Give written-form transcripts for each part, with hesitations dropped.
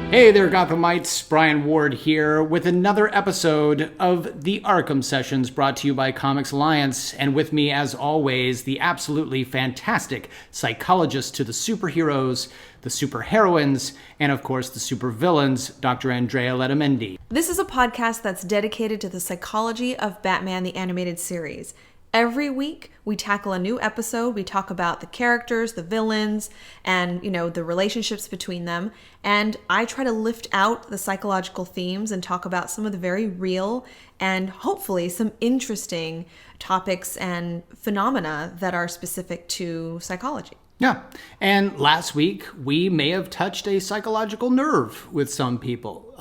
Hey there, Gothamites. Brian Ward here with another episode of the Arkham Sessions brought to you by Comics Alliance. And with me, as always, the absolutely fantastic psychologist to the superheroes, the superheroines, and of course the supervillains, Dr. Andrea Letamendi. This is a podcast that's dedicated to the psychology of Batman the Animated Series. Every week, we tackle a new episode. We talk about the characters, the villains, and, the relationships between them. And I try to lift out the psychological themes and talk about some of the very real and hopefully some interesting topics and phenomena that are specific to psychology. Yeah, and last week, we may have touched a psychological nerve with some people.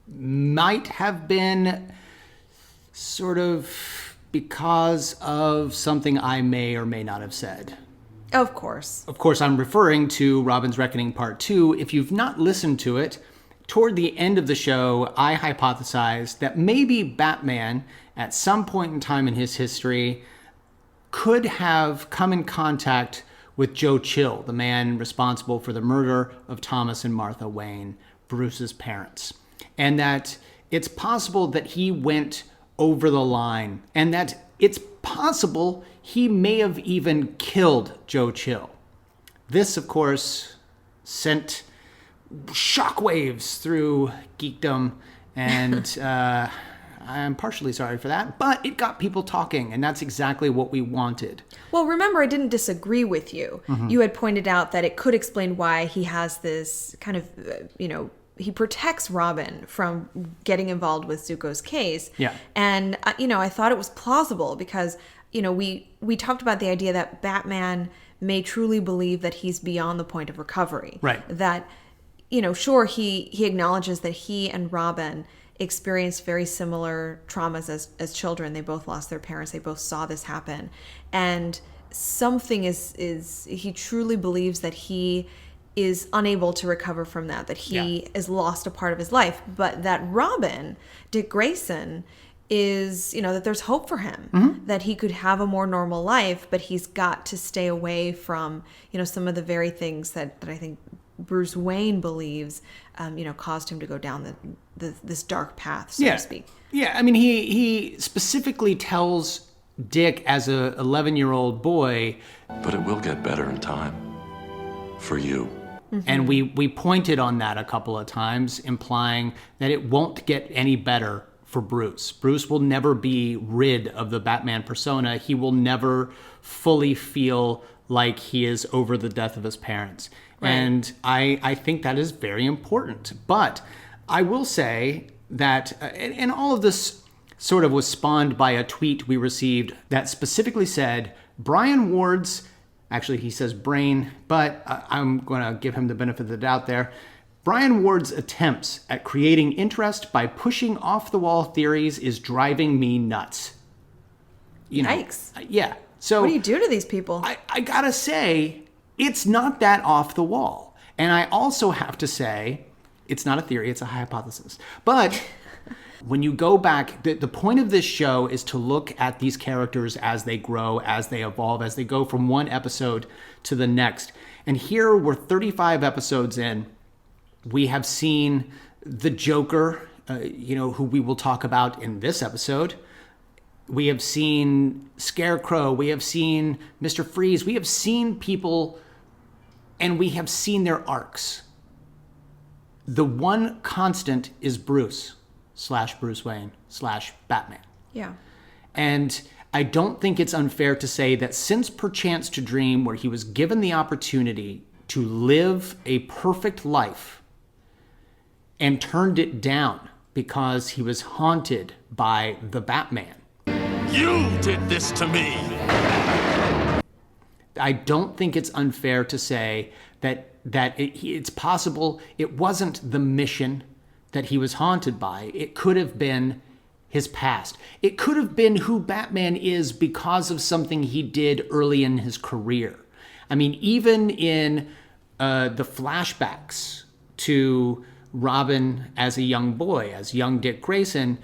Might have been sort of because of something I may or may not have said. Of course. Of course, I'm referring to Robin's Reckoning Part 2. If you've not listened to it, toward the end of the show, I hypothesized that maybe Batman, at some point in time in his history, could have come in contact with Joe Chill, the man responsible for the murder of Thomas and Martha Wayne, Bruce's parents. And that it's possible that he went over the line, and that it's possible he may have even killed Joe Chill. This, of course, sent shockwaves through geekdom, and I'm partially sorry for that, but it got people talking, and that's exactly what we wanted. Well, remember, I didn't disagree with you. Mm-hmm. You had pointed out that it could explain why he has this kind of, he protects Robin from getting involved with Zuko's case. Yeah. And, I thought it was plausible because, we talked about the idea that Batman may truly believe that he's beyond the point of recovery. Right. That, sure, he acknowledges that he and Robin experienced very similar traumas as children. They both lost their parents. They both saw this happen. And something is he truly believes that he is unable to recover from that he has lost a part of his life, but that Robin, Dick Grayson, is, that there's hope for him, mm-hmm. that he could have a more normal life, but he's got to stay away from, some of the very things that I think Bruce Wayne believes, caused him to go down this dark path, so to speak. Yeah, I mean, he specifically tells Dick as a 11-year-old boy, but it will get better in time for you. Mm-hmm. And we pointed on that a couple of times, implying that it won't get any better for Bruce. Bruce will never be rid of the Batman persona. He will never fully feel like he is over the death of his parents. Right. And I think that is very important. But I will say that, and all of this sort of was spawned by a tweet we received that specifically said, Brian Ward's, actually, he says brain, but I'm going to give him the benefit of the doubt there. Brian Ward's attempts at creating interest by pushing off-the-wall theories is driving me nuts. Yikes. Yeah. So what do you do to these people? I got to say, it's not that off the wall. And I also have to say, it's not a theory, it's a hypothesis. But when you go back, the point of this show is to look at these characters as they grow, as they evolve, as they go from one episode to the next. And here we're 35 episodes in. We have seen the Joker, who we will talk about in this episode. We have seen Scarecrow. We have seen Mr. Freeze. We have seen people, and we have seen their arcs. The one constant is Bruce / Wayne / Batman. Yeah. And I don't think it's unfair to say that since Perchance to Dream, where he was given the opportunity to live a perfect life and turned it down because he was haunted by the Batman. You did this to me! I don't think it's unfair to say that it's possible it wasn't the mission that he was haunted by. It could have been his past. It could have been who Batman is because of something he did early in his career. I mean, even in the flashbacks to Robin as a young boy, as young Dick Grayson,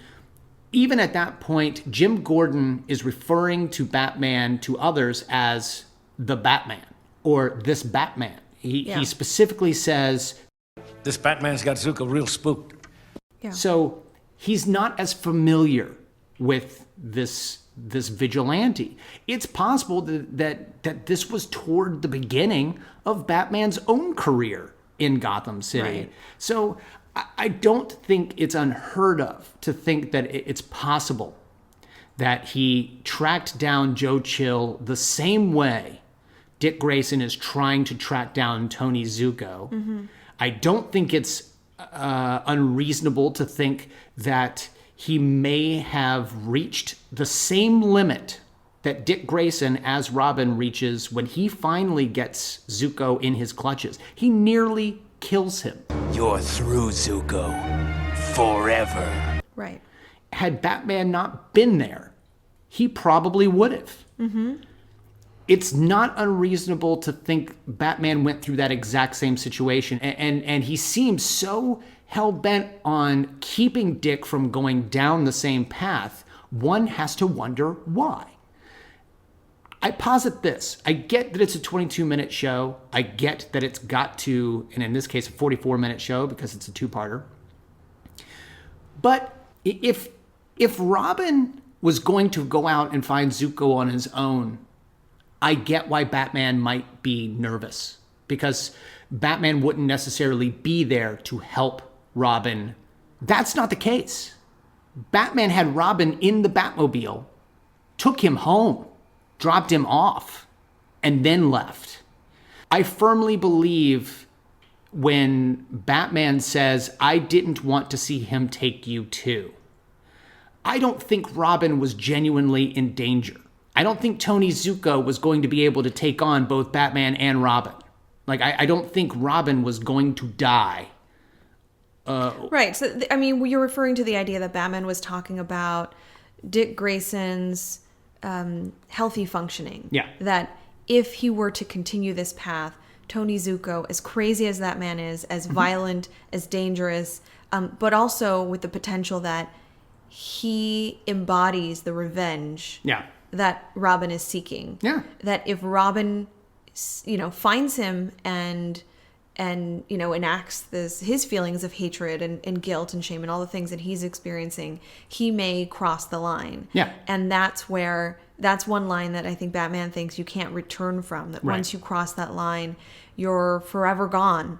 even at that point, Jim Gordon is referring to Batman to others as the Batman or this Batman. He specifically says, This Batman's got Zuko real spooked. Yeah. So he's not as familiar with this vigilante. It's possible that this was toward the beginning of Batman's own career in Gotham City. Right. So I don't think it's unheard of to think that it's possible that he tracked down Joe Chill the same way Dick Grayson is trying to track down Tony Zuko. Mm-hmm. I don't think it's unreasonable to think that he may have reached the same limit that Dick Grayson as Robin reaches when he finally gets Zuko in his clutches. He nearly kills him. You're through, Zuko. Forever. Right. Had Batman not been there, he probably would have. Mm-hmm. It's not unreasonable to think Batman went through that exact same situation. And he seems so hell-bent on keeping Dick from going down the same path. One has to wonder why. I posit this. I get that it's a 22-minute show. I get that it's got to, and in this case, a 44-minute show because it's a two-parter. But if Robin was going to go out and find Zuko on his own, I get why Batman might be nervous, because Batman wouldn't necessarily be there to help Robin. That's not the case. Batman had Robin in the Batmobile, took him home, dropped him off, and then left. I firmly believe when Batman says, "I didn't want to see him take you too," I don't think Robin was genuinely in danger. I don't think Tony Zuko was going to be able to take on both Batman and Robin. Like, I don't think Robin was going to die. Right. So, I mean, you're referring to the idea that Batman was talking about Dick Grayson's healthy functioning. Yeah. That if he were to continue this path, Tony Zuko, as crazy as that man is, as violent, as dangerous, but also with the potential that he embodies the revenge that Robin is seeking. Yeah. That if Robin, finds him and enacts his feelings of hatred and guilt and shame and all the things that he's experiencing, he may cross the line. Yeah. And that's one line that I think Batman thinks you can't return from. That once you cross that line, you're forever gone.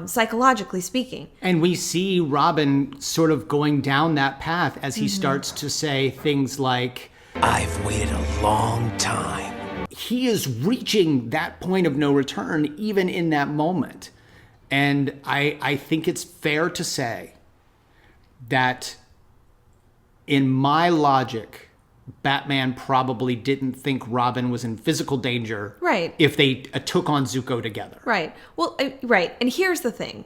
Psychologically speaking. And we see Robin sort of going down that path as he starts to say things like, I've waited a long time. He is reaching that point of no return even in that moment. And I think it's fair to say that in my logic, Batman probably didn't think Robin was in physical danger. Right. If they took on Zuko together. Right. Well, right. And here's the thing.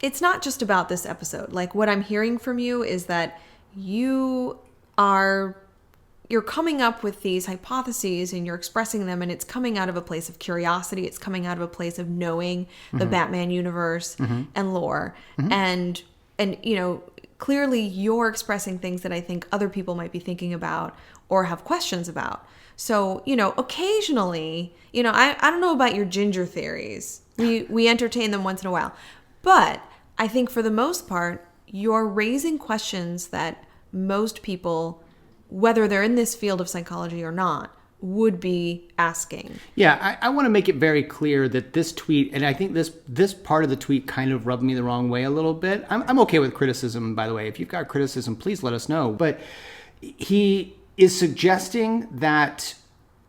It's not just about this episode. Like, what I'm hearing from you is that you're coming up with these hypotheses and you're expressing them, and it's coming out of a place of curiosity. It's coming out of a place of knowing the Batman universe and lore. And clearly you're expressing things that I think other people might be thinking about or have questions about. So, occasionally, I don't know about your ginger theories. We entertain them once in a while. But I think for the most part, you're raising questions that most people, whether they're in this field of psychology or not, would be asking. Yeah, I want to make it very clear that this tweet, and I think this part of the tweet kind of rubbed me the wrong way a little bit. I'm okay with criticism, by the way. If you've got criticism, please let us know. But he is suggesting that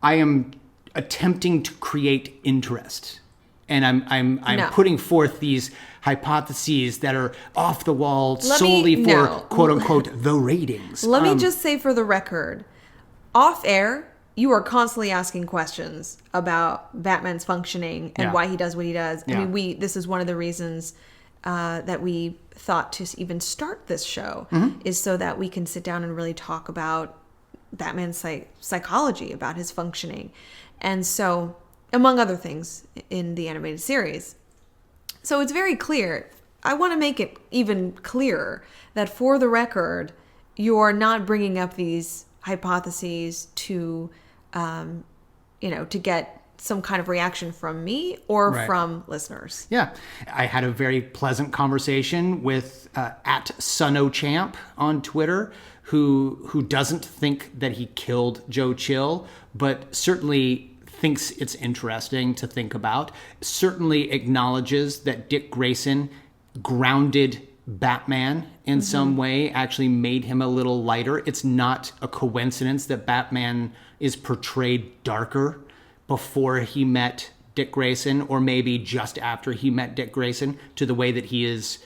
I am attempting to create interest. And I'm No. putting forth these hypotheses that are off the wall solely for, quote unquote, the ratings. Let me just say for the record, off air, you are constantly asking questions about Batman's functioning and why he does what he does. I mean, this is one of the reasons that we thought to even start this show is so that we can sit down and really talk about Batman's psychology, about his functioning. And so, among other things in the animated series. So it's very clear. I want to make it even clearer that for the record, you're not bringing up these hypotheses to, to get some kind of reaction from me or Right. from listeners. Yeah. I had a very pleasant conversation with at SunOChamp on Twitter, who doesn't think that he killed Joe Chill, but certainly thinks it's interesting to think about, certainly acknowledges that Dick Grayson grounded Batman in some way, actually made him a little lighter. It's not a coincidence that Batman is portrayed darker before he met Dick Grayson, or maybe just after he met Dick Grayson, to the way that he is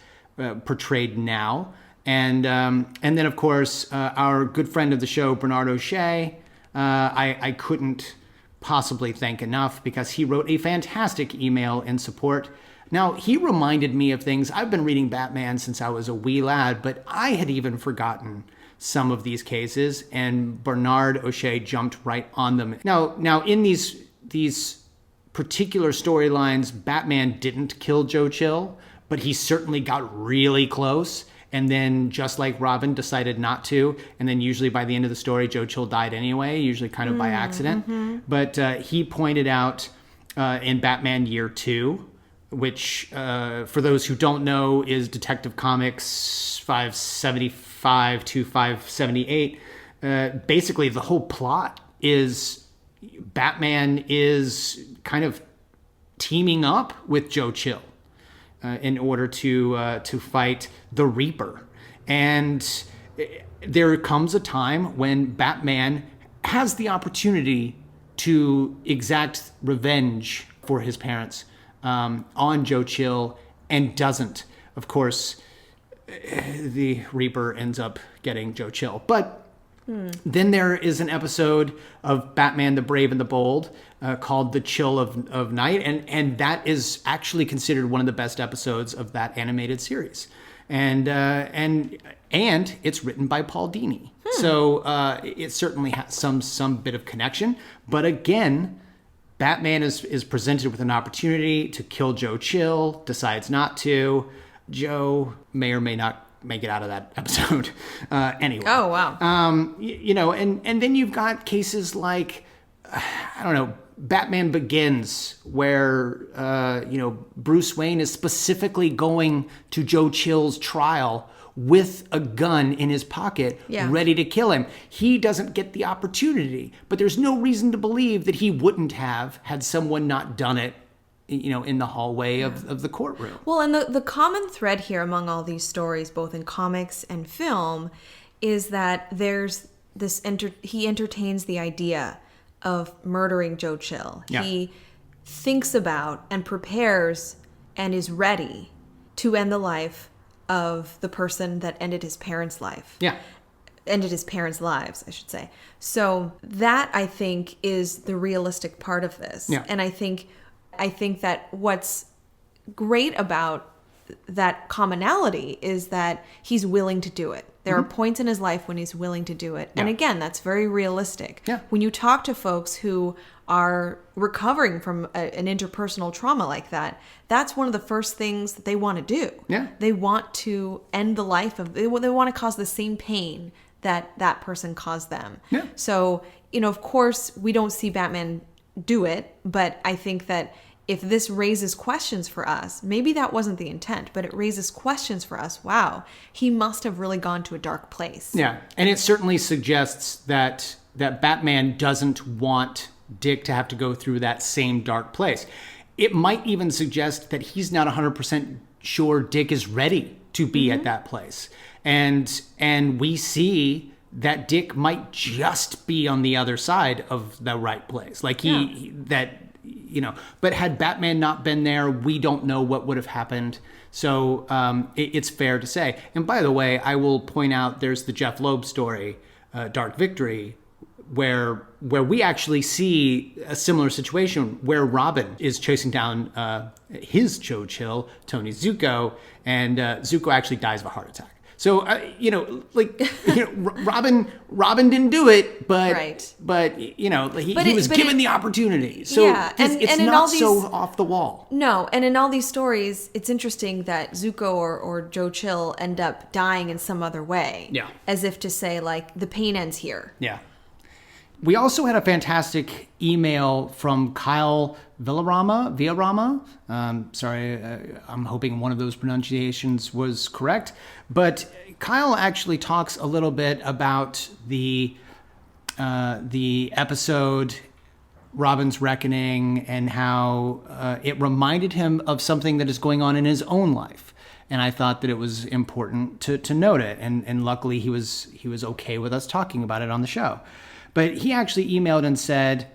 portrayed now. And then, of course, our good friend of the show, Bernard O'Shea, I couldn't possibly thank enough, because he wrote a fantastic email in support. Now, he reminded me of things. I've been reading Batman since I was a wee lad, but I had even forgotten some of these cases, and Bernard O'Shea jumped right on them. Now in these particular storylines, Batman didn't kill Joe Chill, but he certainly got really close. And then, just like Robin, decided not to. And then usually by the end of the story, Joe Chill died anyway, usually kind of by accident. But he pointed out in Batman Year 2, which, for those who don't know, is Detective Comics 575 to 578. Basically, the whole plot is Batman is kind of teaming up with Joe Chill in order to fight the Reaper. And there comes a time when Batman has the opportunity to exact revenge for his parents on Joe Chill, and doesn't. Of course, the Reaper ends up getting Joe Chill. But then there is an episode of Batman the Brave and the Bold called The Chill of Night, and that is actually considered one of the best episodes of that animated series. And it's written by Paul Dini. So it certainly has some bit of connection. But again, Batman is presented with an opportunity to kill Joe Chill, decides not to. Joe may or may not make it out of that episode. Anyway. Oh, wow. And then you've got cases like, I don't know, Batman Begins, where, Bruce Wayne is specifically going to Joe Chill's trial with a gun in his pocket, ready to kill him. He doesn't get the opportunity, but there's no reason to believe that he wouldn't have had someone not done it, in the hallway of the courtroom. Well, and the common thread here among all these stories, both in comics and film, is that there's this, he entertains the idea of murdering Joe Chill. Yeah. He thinks about and prepares and is ready to end the life of the person that ended his parents' life. Yeah. Ended his parents' lives, I should say. So that, I think, is the realistic part of this. Yeah. And I think that what's great about that commonality is that he's willing to do it. There are points in his life when he's willing to do it. And again, that's very realistic. Yeah. When you talk to folks who are recovering from an interpersonal trauma like that, that's one of the first things that they want to do. Yeah. They want to end the life of, they want to cause the same pain that person caused them. Yeah. So, of course, we don't see Batman do it, but I think that if this raises questions for us, maybe that wasn't the intent, but it raises questions for us. Wow, he must have really gone to a dark place. Yeah, and it certainly suggests that Batman doesn't want Dick to have to go through that same dark place. It might even suggest that he's not 100% sure Dick is ready to be at that place. And we see that Dick might just be on the other side of the right place. Like but had Batman not been there, we don't know what would have happened. So it's fair to say. And by the way, I will point out there's the Jeff Loeb story, Dark Victory, where we actually see a similar situation where Robin is chasing down his Joe Chill, Tony Zuko, and Zuko actually dies of a heart attack. So Robin didn't do it, but he was given the opportunity. So it's not so off the wall. No, and in all these stories, it's interesting that Zuko or Joe Chill end up dying in some other way. Yeah. As if to say, like, the pain ends here. Yeah. We also had a fantastic email from Kyle Villarama. I'm hoping one of those pronunciations was correct. But Kyle actually talks a little bit about the episode Robin's Reckoning and how it reminded him of something that is going on in his own life. And I thought that it was important to note it. And luckily he was okay with us talking about it on the show. But he actually emailed and said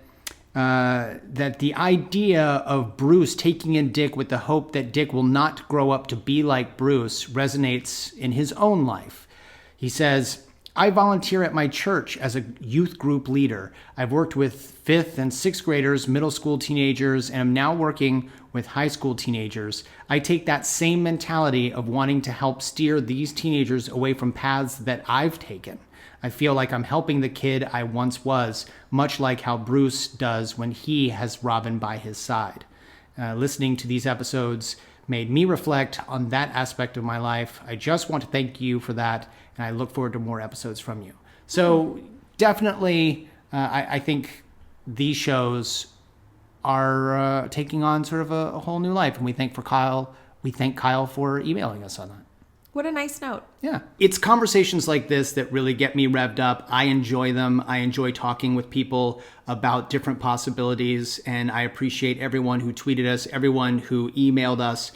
that the idea of Bruce taking in Dick with the hope that Dick will not grow up to be like Bruce resonates in his own life. He says, I volunteer at my church as a youth group leader. I've worked with 5th and 6th graders, middle school teenagers, and I'm now working with high school teenagers. I take that same mentality of wanting to help steer these teenagers away from paths that I've taken. I feel like I'm helping the kid I once was, much like how Bruce does when he has Robin by his side. Listening to these episodes made me reflect on that aspect of my life. I just want to thank you for that, and I look forward to more episodes from you. So definitely, I think these shows are taking on sort of a whole new life, and we thank Kyle for emailing us on that. What a nice note. Yeah. It's conversations like this that really get me revved up. I enjoy them. I enjoy talking with people about different possibilities, and I appreciate everyone who tweeted us, everyone who emailed us.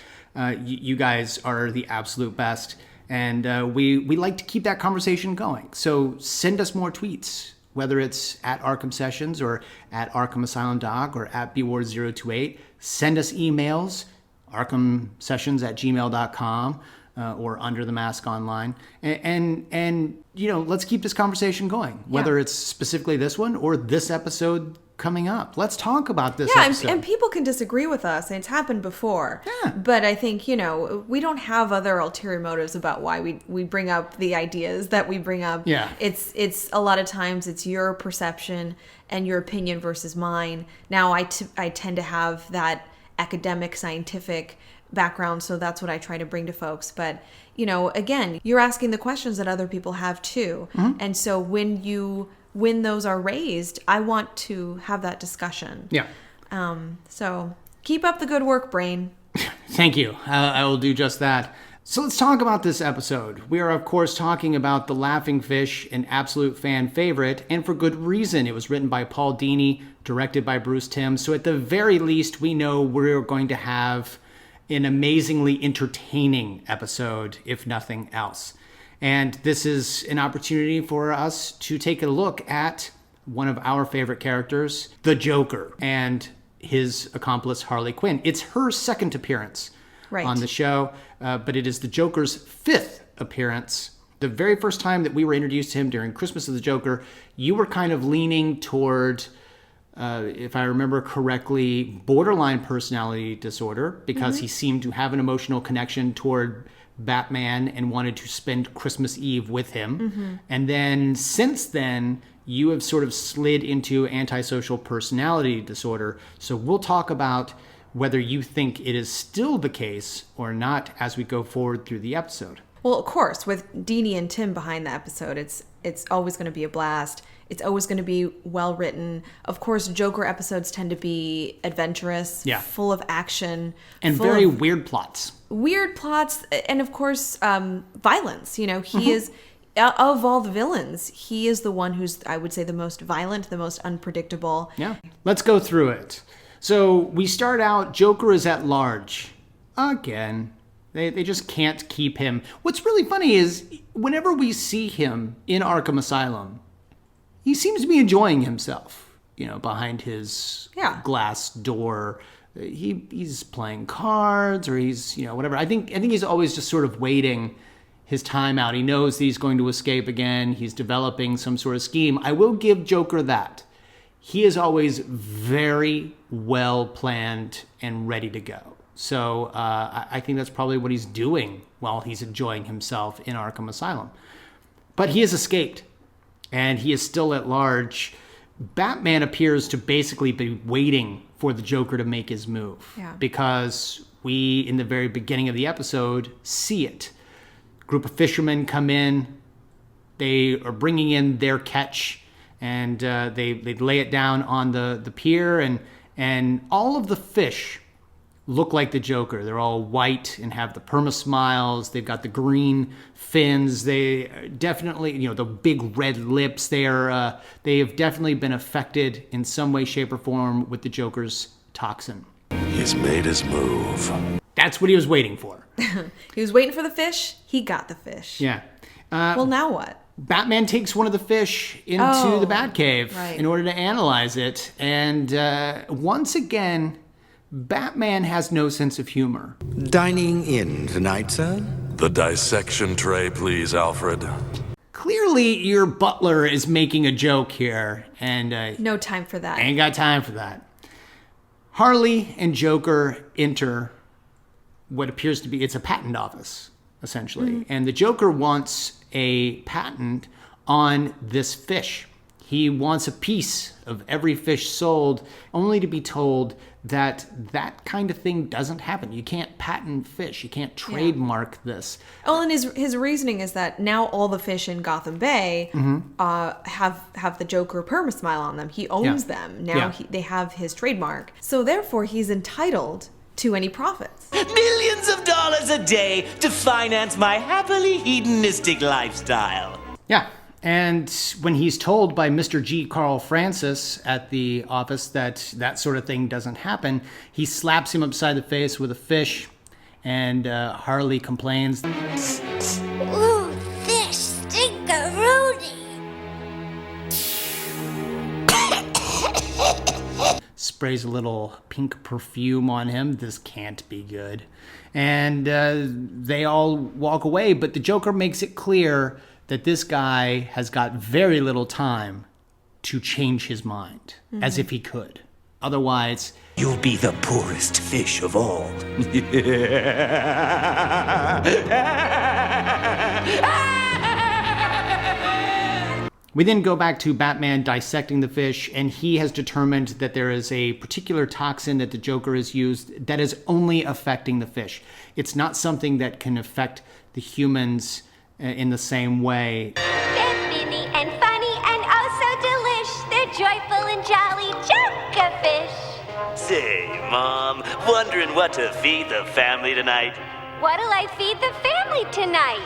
You guys are the absolute best, and we like to keep that conversation going. So send us more tweets, whether it's at Arkham Sessions or at Arkham Asylum Doc or at bward028. Send us emails, arkhamsessions@gmail.com. Or Under the Mask online. And let's keep this conversation going, whether it's specifically this one or this episode coming up. Let's talk about this episode. And people can disagree with us, and it's happened before. Yeah. But I think, we don't have other ulterior motives about why we bring up the ideas that we bring up. Yeah. It's a lot of times it's your perception and your opinion versus mine. Now, I tend to have that academic, scientific background, so that's what I try to bring to folks. But again, you're asking the questions that other people have too. Mm-hmm. And so when those are raised, I want to have that discussion. Yeah. So keep up the good work, brain. Thank you. I will do just that. So let's talk about this episode. We are, of course, talking about The Laughing Fish, an absolute fan favorite, and for good reason. It was written by Paul Dini, directed by Bruce Timm. So at the very least, we know we're going to have an amazingly entertaining episode, if nothing else. And this is an opportunity for us to take a look at one of our favorite characters, the Joker, and his accomplice, Harley Quinn. It's her second appearance on the show, but it is the Joker's 5th appearance. The very first time that we were introduced to him during Christmas of the Joker, you were kind of leaning toward, if I remember correctly, borderline personality disorder, because he seemed to have an emotional connection toward Batman and wanted to spend Christmas Eve with him. Mm-hmm. And then since then, you have sort of slid into antisocial personality disorder. So we'll talk about whether you think it is still the case or not as we go forward through the episode. Well, of course, with Dini and Tim behind the episode, it's always going to be a blast. It's always going to be well written. Of course, Joker episodes tend to be adventurous, full of action, and very weird plots. Weird plots, and of course, violence. He is, of all the villains, he is the one who's, I would say, the most violent, the most unpredictable. Yeah. Let's go through it. So we start out, Joker is at large. Again. They just can't keep him. What's really funny is whenever we see him in Arkham Asylum, he seems to be enjoying himself, behind his glass door. He's playing cards or he's, whatever. I think he's always just sort of waiting his time out. He knows that he's going to escape again. He's developing some sort of scheme. I will give Joker that. He is always very well planned and ready to go. So I think that's probably what he's doing while he's enjoying himself in Arkham Asylum. But he has escaped, and he is still at large. Batman appears to basically be waiting for the Joker to make his move. Because we, in the very beginning of the episode, see it. A group of fishermen come in. They are bringing in their catch. And they lay it down on the pier, and all of the fish look like the Joker. They're all white and have the perma-smiles. They've got the green fins. They definitely, the big red lips. They have definitely been affected in some way, shape, or form with the Joker's toxin. He's made his move. That's what he was waiting for. He was waiting for the fish. He got the fish. Yeah. Well, now what? Batman takes one of the fish into the Batcave right. in order to analyze it. And once again, Batman has no sense of humor. Dining in tonight, sir? The dissection tray, please, Alfred. Clearly, your butler is making a joke here, and No time for that. ain't got time for that. Harley and Joker enter what appears to be, it's a patent office, essentially. And the Joker wants a patent on this fish. He wants a piece of every fish sold, only to be told that that kind of thing doesn't happen. You can't patent fish. You can't trademark this. Oh, and his reasoning is that now all the fish in Gotham Bay have the Joker perma-smile on them. He owns them. Now they have his trademark. So therefore, he's entitled to any profits. Millions of dollars a day to finance my happily hedonistic lifestyle. Yeah. And when he's told by Mr. G. Carl Francis at the office that that sort of thing doesn't happen, he slaps him upside the face with a fish, and Harley complains. Ooh, fish, stinkeroonie. Sprays a little pink perfume on him. This can't be good. And they all walk away, but the Joker makes it clear that this guy has got very little time to change his mind, as if he could. Otherwise, You'll be the poorest fish of all. we then go back to Batman dissecting the fish, and he has determined that there is a particular toxin that the Joker has used that is only affecting the fish. It's not something that can affect the humans in the same way. They're finny and funny and oh so delish. They're joyful and jolly Joker-fish. Say, Mom, wondering what to feed the family tonight? What'll I feed the family tonight?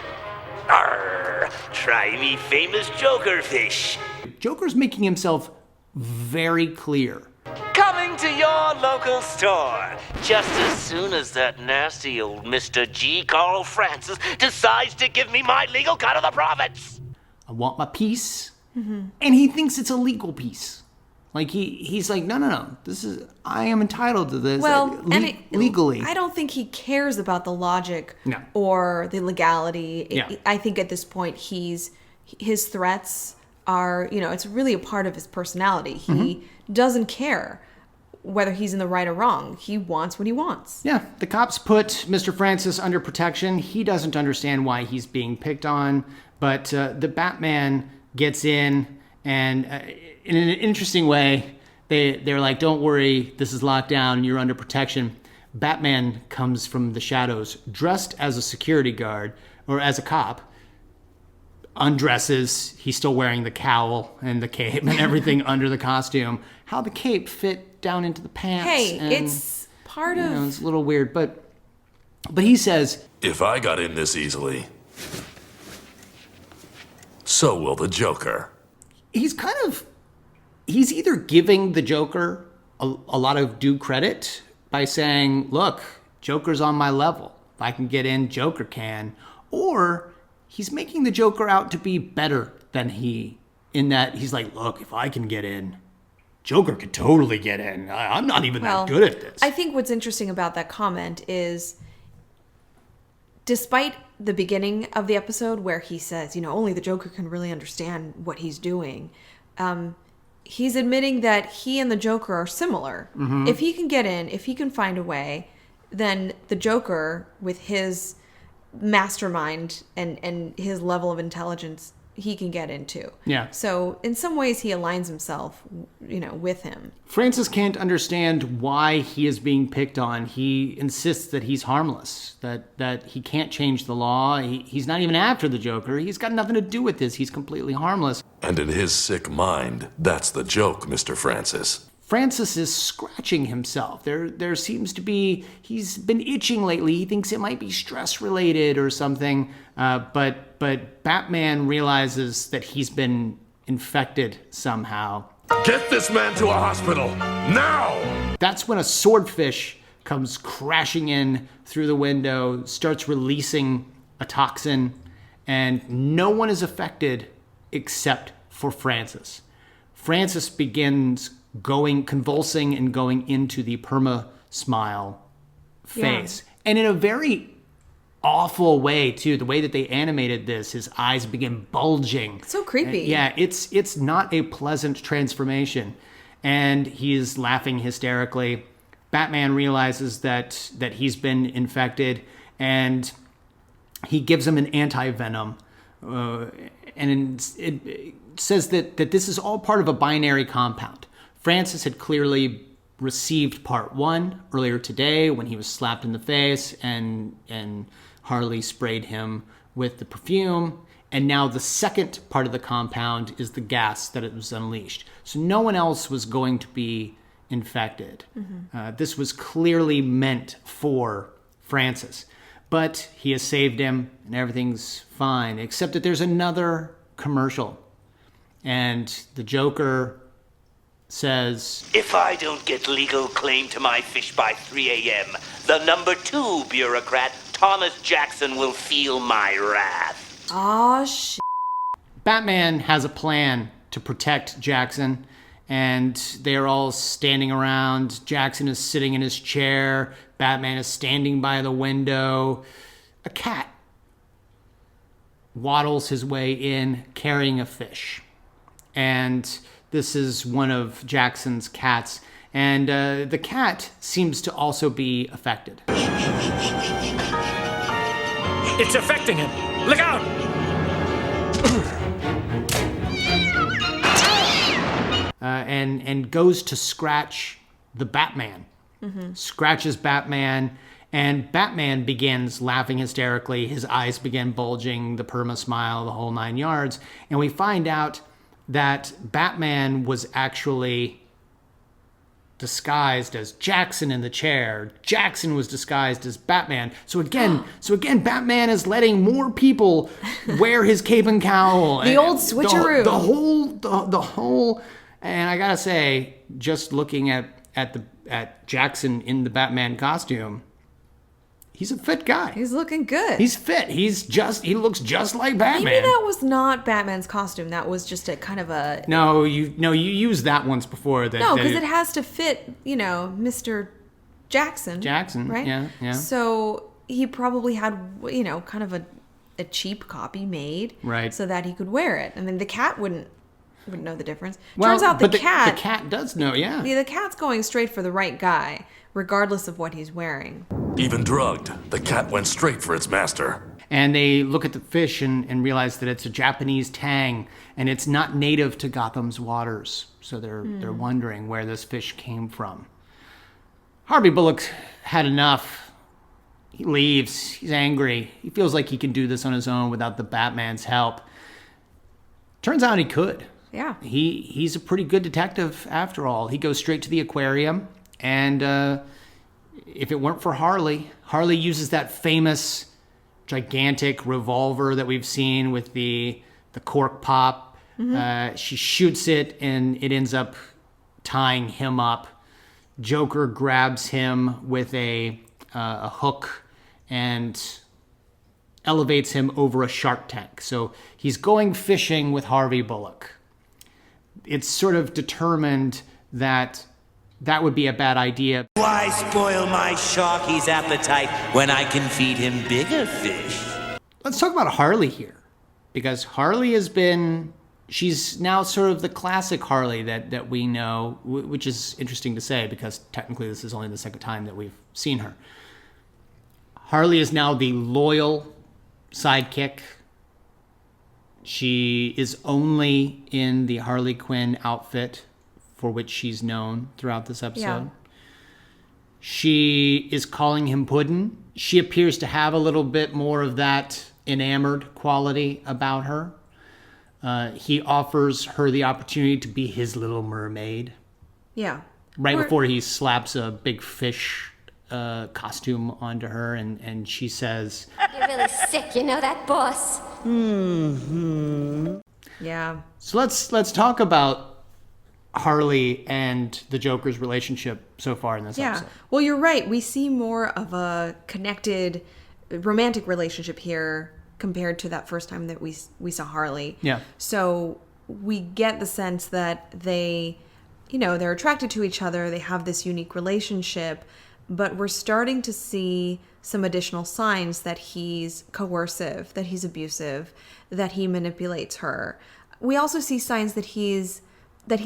Arr, try me famous Joker fish. Joker's making himself very clear. Coming to your local store just as soon as that nasty old Mr. G. Carl Francis decides to give me my legal cut of the profits. I want my piece. And he thinks it's a legal piece. Like he's like, no. I am entitled to this. Well, legally. I don't think he cares about the logic No. or the legality. Yeah. I think at this point his threats are, it's really a part of his personality. He doesn't care whether he's in the right or wrong. He wants what he wants. Yeah, the cops put Mr. Francis under protection. He doesn't understand why he's being picked on, but the Batman gets in, and in an interesting way, they're like, don't worry, this is locked down, you're under protection. Batman comes from the shadows, dressed as a security guard, or as a cop, undresses, he's still wearing the cowl and the cape and everything under the costume. How the cape fit down into the pants. Hey, and, it's part of... it's a little weird, but he says, If I got in this easily, so will the Joker. he's either giving the Joker a lot of due credit by saying, look, Joker's on my level. If I can get in, Joker can. Or he's making the Joker out to be better than he, in that he's like, look, if I can get in, Joker could totally get in. I'm not even that good at this. I think what's interesting about that comment is, despite the beginning of the episode where he says, only the Joker can really understand what he's doing, he's admitting that he and the Joker are similar. If he can get in, if he can find a way, then the Joker, with his mastermind and his level of intelligence, he can get into. Yeah. So in some ways he aligns himself, with him. Francis can't understand why he is being picked on. He insists that he's harmless, that he can't change the law. He's not even after the Joker. He's got nothing to do with this. He's completely harmless. And in his sick mind, that's the joke, Mr. Francis. Francis is scratching himself. There seems to be, he's been itching lately. He thinks it might be stress related or something. But Batman realizes that he's been infected somehow. Get this man to a hospital, now! That's when a swordfish comes crashing in through the window, starts releasing a toxin, and no one is affected except for Francis. Francis begins convulsing and going into the perma-smile phase. Yeah. And in a very awful way, too. The way that they animated this, his eyes begin bulging. So creepy. Yeah, it's not a pleasant transformation. And he is laughing hysterically. Batman realizes that he's been infected, and he gives him an anti-venom. And it says that this is all part of a binary compound. Francis had clearly received part 1 earlier today when he was slapped in the face and Harley sprayed him with the perfume. And now the second part of the compound is the gas that it was unleashed. So no one else was going to be infected. Mm-hmm. This was clearly meant for Francis. But he has saved him and everything's fine, except that there's another commercial. And the Joker says, "If I don't get legal claim to my fish by 3 a.m., the number 2 bureaucrat, Thomas Jackson, will feel my wrath." Aw, shit. Batman has a plan to protect Jackson, and they're all standing around. Jackson is sitting in his chair. Batman is standing by the window. A cat waddles his way in carrying a fish. And this is one of Jackson's cats. And the cat seems to also be affected. It's affecting him. Look out! And goes to scratch the Batman. Mm-hmm. Scratches Batman, and Batman begins laughing hysterically. His eyes begin bulging, the perma-smile, the whole 9 yards. And we find out that Batman was actually disguised as Jackson in the chair. Jackson was disguised as Batman. So again, Batman is letting more people wear his cape and cowl. The old switcheroo. The whole. And I gotta say, just looking at Jackson in the Batman costume, he's a fit guy. He's looking good. He's fit. He looks just like Batman. Maybe that was not Batman's costume. That was just a kind of a... No, you used that once before. No, because it has to fit, Mr. Jackson. Jackson, right? Yeah. So he probably had, kind of a cheap copy made. Right. So that he could wear it. And then the cat wouldn't know the difference. Well, Turns out the cat... The cat does know, yeah. The cat's going straight for the right guy, regardless of what he's wearing. Even drugged, the cat went straight for its master. And they look at the fish and realize that it's a Japanese tang, and it's not native to Gotham's waters. So they're wondering where this fish came from. Harvey Bullock had enough. He leaves. He's angry. He feels like he can do this on his own without the Batman's help. Turns out he could. Yeah. He's a pretty good detective after all. He goes straight to the aquarium, and if it weren't for Harley uses that famous gigantic revolver that we've seen with the cork pop. Mm-hmm. She shoots it, and it ends up tying him up. Joker grabs him with a hook and elevates him over a shark tank. So he's going fishing with Harvey Bullock. It's sort of determined that would be a bad idea. Why spoil my sharky's appetite when I can feed him bigger fish? Let's talk about Harley here, because Harley she's now sort of the classic Harley that we know, which is interesting to say because technically this is only the second time that we've seen her. Harley is now the loyal sidekick. She is only in the Harley Quinn outfit for which she's known throughout this episode. Yeah. She is calling him Puddin'. She appears to have a little bit more of that enamored quality about her. He offers her the opportunity to be his little mermaid. Yeah. Right before he slaps a big fish costume onto her, and she says, You're really sick, you know that, boss? Yeah. so let's talk about Harley and the Joker's relationship so far in this episode. Well, you're right. We see more of a connected romantic relationship here compared to that first time that we saw Harley. Yeah. So we get the sense that they're attracted to each other. They have this unique relationship, but we're starting to see some additional signs that he's coercive, that he's abusive, that he manipulates her. We also see signs that he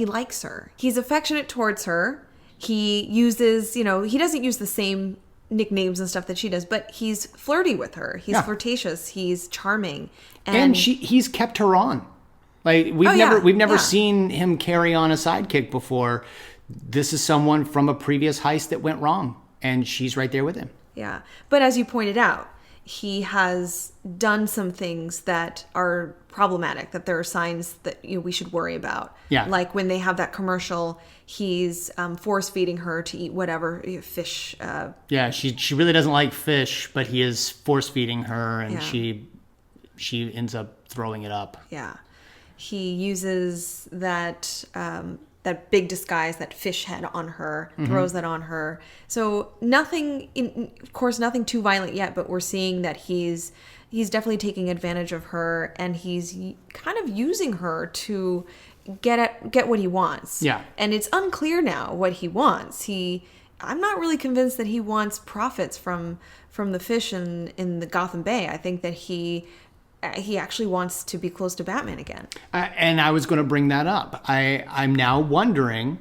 likes her. He's affectionate towards her. He uses, he doesn't use the same nicknames and stuff that she does, but he's flirty with her. He's flirtatious. He's charming. And he's kept her on. Like we've never seen him carry on a sidekick before. This is someone from a previous heist that went wrong, and she's right there with him. Yeah. But as you pointed out, he has done some things that are problematic, that there are signs that we should worry about. Yeah. Like when they have that commercial, he's force feeding her to eat whatever fish. Yeah, she really doesn't like fish, but he is force feeding her, and she ends up throwing it up. Yeah. He uses that big disguise, that fish head on her, throws that on her. So nothing too violent yet, but we're seeing that he's definitely taking advantage of her, and he's kind of using her to get what he wants. Yeah. And it's unclear now what he wants. I'm not really convinced that he wants profits from the fish in the Gotham Bay. I think that he actually wants to be close to Batman again. And I was going to bring that up. I'm now wondering,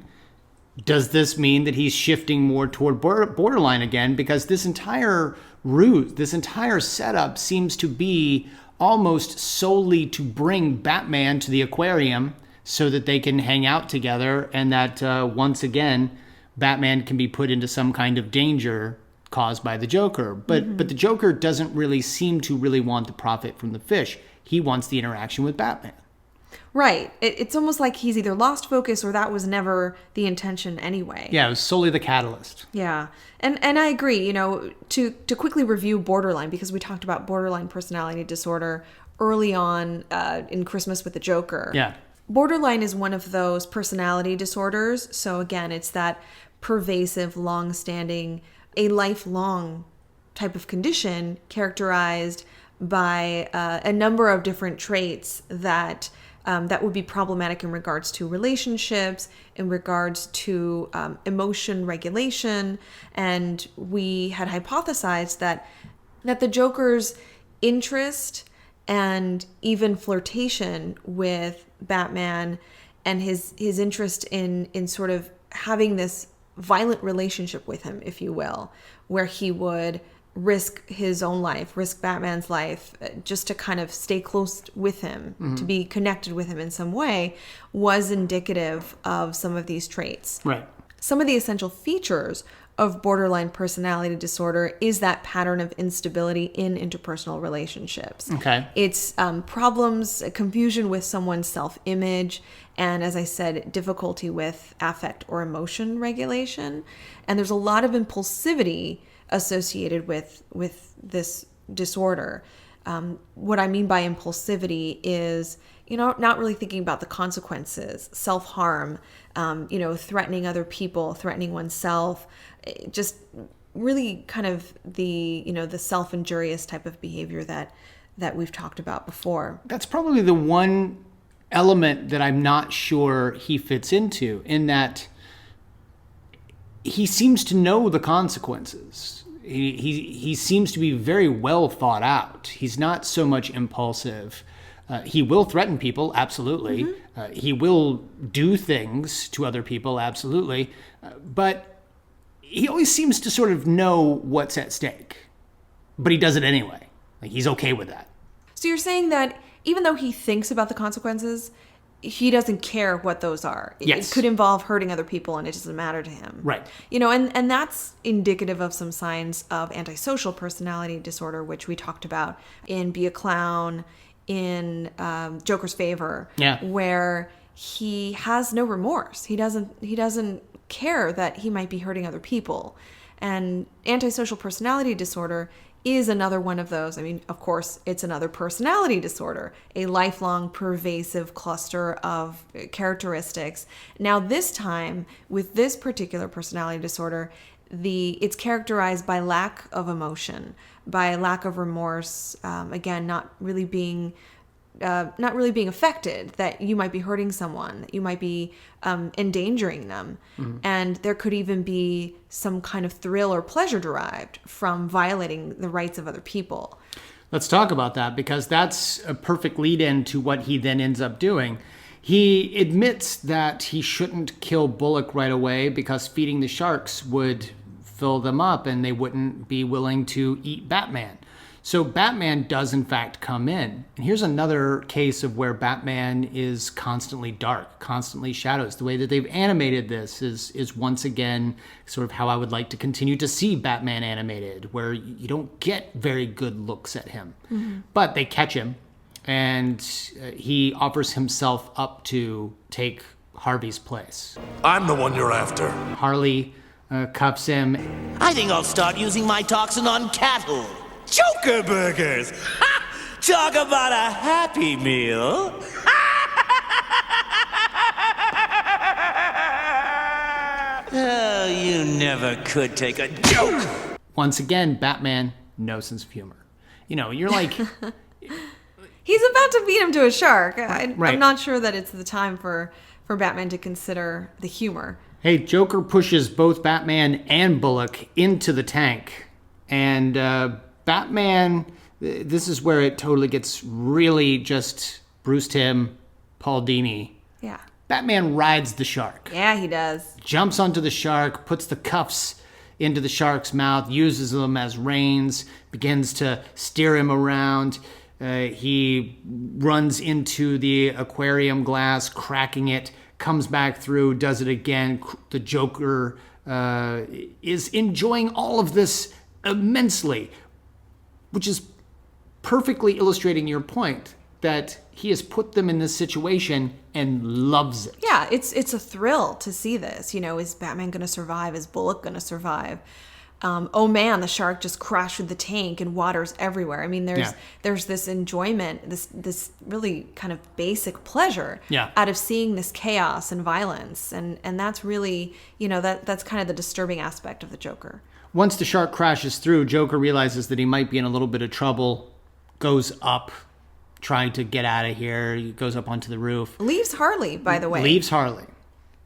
does this mean that he's shifting more toward borderline again? Because this entire route, this entire setup seems to be almost solely to bring Batman to the Aquarium so that they can hang out together, and that once again, Batman can be put into some kind of danger caused by the Joker. But the Joker doesn't really seem to really want the profit from the fish. He wants the interaction with Batman. Right. It's almost like he's either lost focus or that was never the intention anyway. Yeah, it was solely the catalyst. Yeah. And I agree, to quickly review borderline, because we talked about borderline personality disorder early on in Christmas with the Joker. Yeah. Borderline is one of those personality disorders. So again, it's that pervasive, long-standing, a lifelong type of condition characterized by a number of different traits that would be problematic in regards to relationships, in regards to emotion regulation. And we had hypothesized that the Joker's interest and even flirtation with Batman and his interest in sort of having this violent relationship with him, if you will, where he would risk his own life, risk Batman's life, just to kind of stay close with him, to be connected with him in some way, was indicative of some of these traits. Right. Some of the essential features of borderline personality disorder is that pattern of instability in interpersonal relationships. Okay. It's problems, confusion with someone's self-image, and as I said, difficulty with affect or emotion regulation. And there's a lot of impulsivity associated with this disorder. What I mean by impulsivity is, not really thinking about the consequences, self-harm, threatening other people, threatening oneself, just really kind of the self-injurious type of behavior that we've talked about before. That's probably the one element that I'm not sure he fits into, in that he seems to know the consequences. He seems to be very well thought out. He's not so much impulsive. He will threaten people, absolutely. He will do things to other people, absolutely. But he always seems to sort of know what's at stake. But he does it anyway. Like, he's okay with that. So you're saying that even though he thinks about the consequences, he doesn't care what those are. Yes. It could involve hurting other people, and it doesn't matter to him. Right. And that's indicative of some signs of antisocial personality disorder, which we talked about in Be a Clown, in Joker's Favor, where he has no remorse. He doesn't care that he might be hurting other people. And antisocial personality disorder is another one of those. I mean, of course, it's another personality disorder, a lifelong pervasive cluster of characteristics. Now, this time, with this particular personality disorder, it's characterized by lack of emotion, by lack of remorse, again, not really being affected, that you might be hurting someone, that you might be endangering them. And there could even be some kind of thrill or pleasure derived from violating the rights of other people. Let's talk about that, because that's a perfect lead-in to what he then ends up doing. He admits that he shouldn't kill Bullock right away because feeding the sharks would fill them up and they wouldn't be willing to eat Batman. So Batman does in fact come in. And here's another case of where Batman is constantly dark, constantly shadows. The way that they've animated this is once again sort of how I would like to continue to see Batman animated, where you don't get very good looks at him. But they catch him, and he offers himself up to take Harvey's place. I'm the one you're after. Harley cuffs him. I think I'll start using my toxin on cattle. Joker burgers! Ha! Talk about a happy meal! Oh, you never could take a joke! Once again, Batman, no sense of humor. You know, you're like... He's about to beat him to a shark. Right. I'm not sure that it's the time for Batman to consider the humor. Hey, Joker pushes both Batman and Bullock into the tank. And Batman, this is where it totally gets really just Bruce Timm, Paul Dini. Yeah. Batman rides the shark. Yeah, he does. Jumps onto the shark, puts the cuffs into the shark's mouth, uses them as reins, begins to steer him around. He runs into the aquarium glass, cracking it, comes back through, does it again. The Joker is enjoying all of this immensely, which is perfectly illustrating your point that he has put them in this situation and loves it. Yeah, it's a thrill to see this. You know, is Batman going to survive? Is Bullock going to survive? Oh man, the shark just crashed with the tank and water's everywhere. I mean, there's this enjoyment, this really kind of basic pleasure out of seeing this chaos and violence, and that's really, you know, that's kind of the disturbing aspect of the Joker. Once the shark crashes through, Joker realizes that he might be in a little bit of trouble, goes up, trying to get out of here. He goes up onto the roof. Leaves Harley, by the way. Leaves Harley.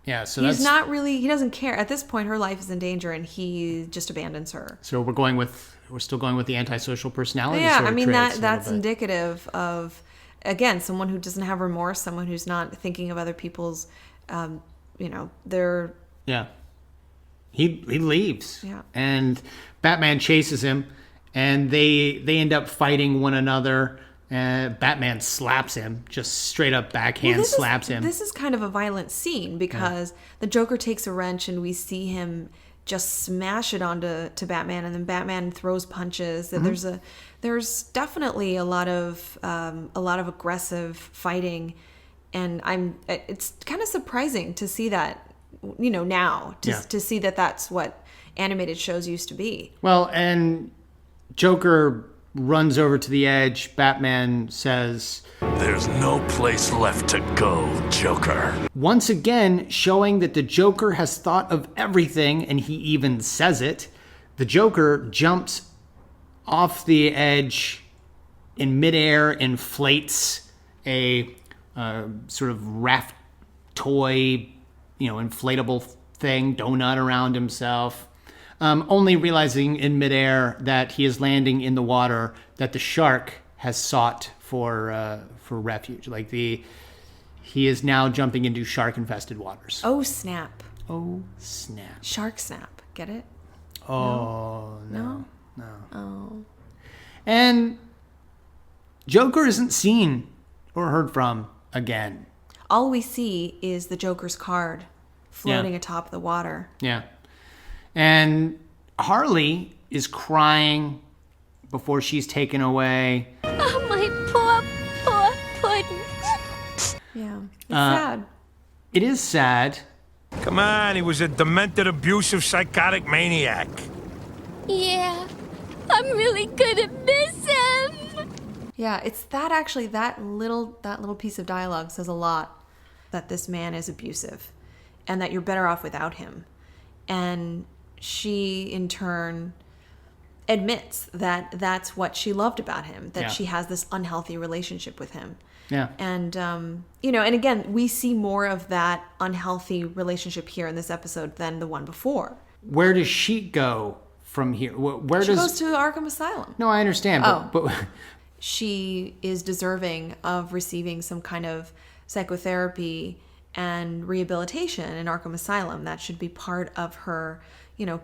Yeah, so he's not really, he doesn't care. At this point, her life is in danger, and he just abandons her. So we're still going with the antisocial personality. Yeah, sort of I mean, traits that's indicative of, again, someone who doesn't have remorse, someone who's not thinking of other people's, you know, their... Yeah. He leaves. Yeah. And Batman chases him, and they end up fighting one another. Batman slaps him, just straight up backhand slaps him. This is kind of a violent scene because the Joker takes a wrench and we see him just smash it onto Batman, and then Batman throws punches. And there's definitely a lot of aggressive fighting, and it's kind of surprising to see that. You know, now to see that that's what animated shows used to be. Well, and Joker runs over to the edge. Batman says, "There's no place left to go, Joker." Once again, showing that the Joker has thought of everything, and he even says it. The Joker jumps off the edge in midair, inflates a sort of raft toy, inflatable thing, donut around himself, only realizing in midair that he is landing in the water that the shark has sought for refuge. He is now jumping into shark-infested waters. Oh, snap. Oh, snap. Shark snap. Get it? Oh, no. Oh. And Joker isn't seen or heard from again. All we see is the Joker's card floating atop the water. Yeah. And Harley is crying before she's taken away. Oh, my poor puddin'. Yeah. It's sad. It is sad. Come on, he was a demented, abusive, psychotic maniac. Yeah, I'm really gonna miss him. Yeah, it's that actually, that little piece of dialogue says a lot, that this man is abusive and that you're better off without him. And she, in turn, admits that that's what she loved about him, that she has this unhealthy relationship with him. Yeah. And, and again, we see more of that unhealthy relationship here in this episode than the one before. Where does she go from here? She goes to Arkham Asylum. No, I understand, but She is deserving of receiving some kind of psychotherapy and rehabilitation in Arkham Asylum. That should be part of her,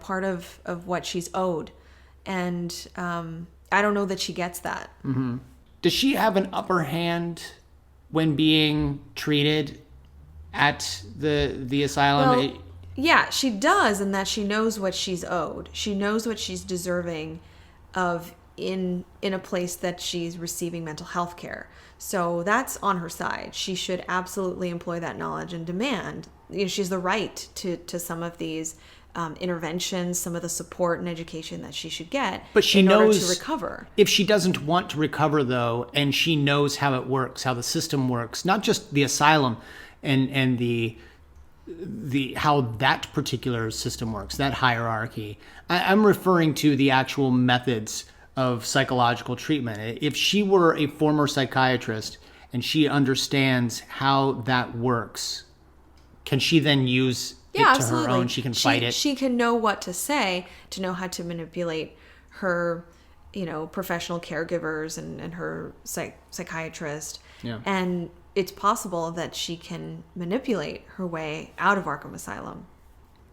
part of what she's owed. And I don't know that she gets that. Mm-hmm. Does she have an upper hand when being treated at the asylum? Well, yeah, she does, in that she knows what she's owed. She knows what she's deserving of in a place that she's receiving mental health care. So that's on her side. She should absolutely employ that knowledge and demand. She has the right to some of these interventions, some of the support and education that she should get, but she in order knows to recover. If she doesn't want to recover, though, and she knows how it works, how the system works, not just the asylum and the how that particular system works, that hierarchy. I'm referring to the actual methods of psychological treatment. If she were a former psychiatrist and she understands how that works, can she then use it to absolutely. her own? She can fight it. She can know what to say, to know how to manipulate her, professional caregivers and her psychiatrist. Yeah. And it's possible that she can manipulate her way out of Arkham Asylum.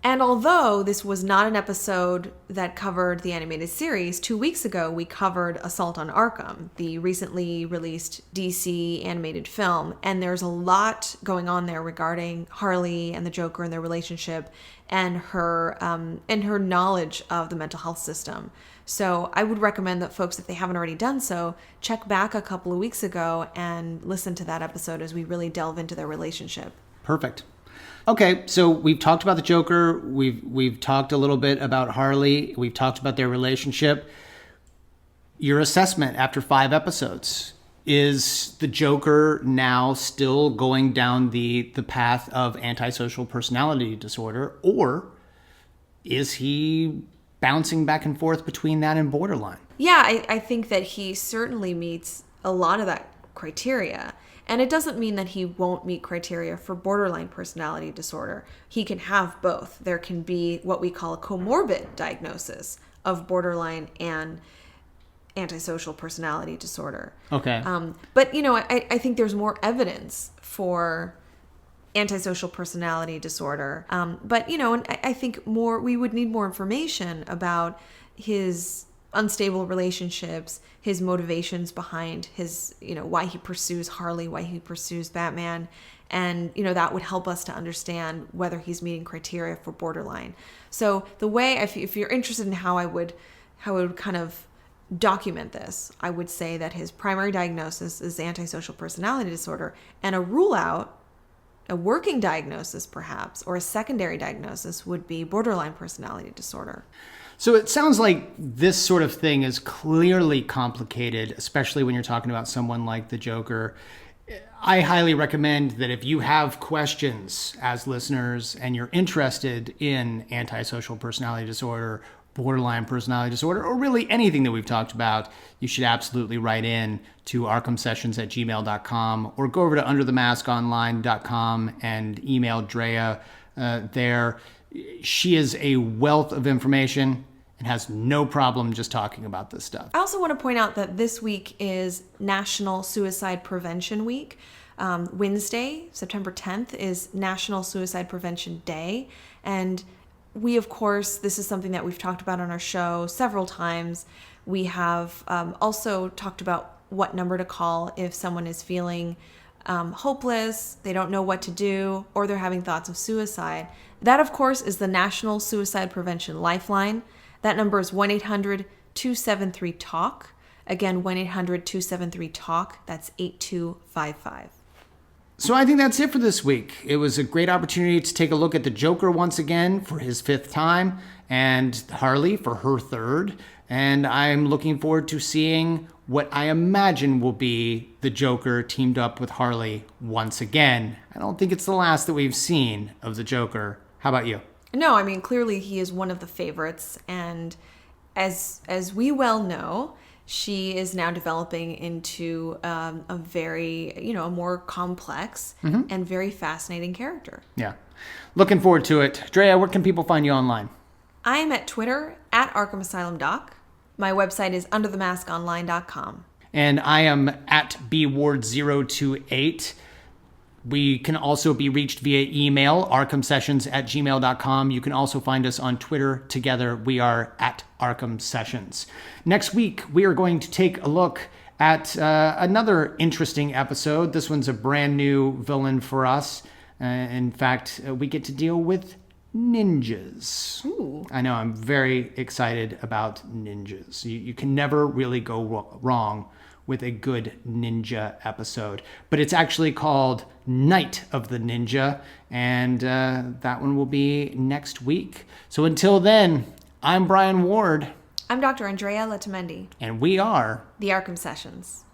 And although this was not an episode that covered the animated series, 2 weeks ago we covered Assault on Arkham, the recently released DC animated film, and there's a lot going on there regarding Harley and the Joker and their relationship and her knowledge of the mental health system. So I would recommend that folks, if they haven't already done so, check back a couple of weeks ago and listen to that episode as we really delve into their relationship. Perfect. Okay, so we've talked about the Joker. We've talked a little bit about Harley. We've talked about their relationship. Your assessment after 5 episodes. Is the Joker now still going down the path of antisocial personality disorder, or is he bouncing back and forth between that and borderline? Yeah, I think that he certainly meets a lot of that criteria. And it doesn't mean that he won't meet criteria for borderline personality disorder. He can have both. There can be what we call a comorbid diagnosis of borderline and antisocial personality disorder. Okay. But, I think there's more evidence for antisocial personality disorder. But, and I think we would need more information about his unstable relationships, his motivations behind his, why he pursues Harley, why he pursues Batman. And, that would help us to understand whether he's meeting criteria for borderline. So the way, if you're interested in how I would kind of document this, I would say that his primary diagnosis is antisocial personality disorder, and a rule out, a working diagnosis perhaps, or a secondary diagnosis would be borderline personality disorder. So it sounds like this sort of thing is clearly complicated, especially when you're talking about someone like the Joker. I highly recommend that if you have questions as listeners and you're interested in antisocial personality disorder, borderline personality disorder, or really anything that we've talked about, you should absolutely write in to arkhamsessions@gmail.com or go over to underthemaskonline.com and email Drea there. She is a wealth of information and has no problem just talking about this stuff. I also want to point out that this week is National Suicide Prevention Week. Wednesday, September 10th, is National Suicide Prevention Day. And we, of course, this is something that we've talked about on our show several times. We have also talked about what number to call if someone is feeling hopeless, they don't know what to do, or they're having thoughts of suicide. That, of course, is the National Suicide Prevention Lifeline. That number is 1-800-273-TALK. Again, 1-800-273-TALK. That's 8255. So I think that's it for this week. It was a great opportunity to take a look at the Joker once again for his 5th time, and Harley for her 3rd. And I'm looking forward to seeing what I imagine will be the Joker teamed up with Harley once again. I don't think it's the last that we've seen of the Joker. How about you? No, I mean, clearly he is one of the favorites. And as we well know, she is now developing into a very, a more complex and very fascinating character. Yeah. Looking forward to it. Drea, where can people find you online? I am at Twitter at Arkham Asylum Doc. My website is underthemaskonline.com. And I am at bward028. We can also be reached via email, arkhamsessions@gmail.com. You can also find us on Twitter together. We are at Arkham Sessions. Next week, we are going to take a look at another interesting episode. This one's a brand new villain for us. In fact, we get to deal with ninjas. Ooh. I know, I'm very excited about ninjas. You can never really go wrong with a good ninja episode. But it's actually called Night of the Ninja, and that one will be next week. So until then, I'm Brian Ward. I'm Dr. Andrea Letamendi. And we are The Arkham Sessions.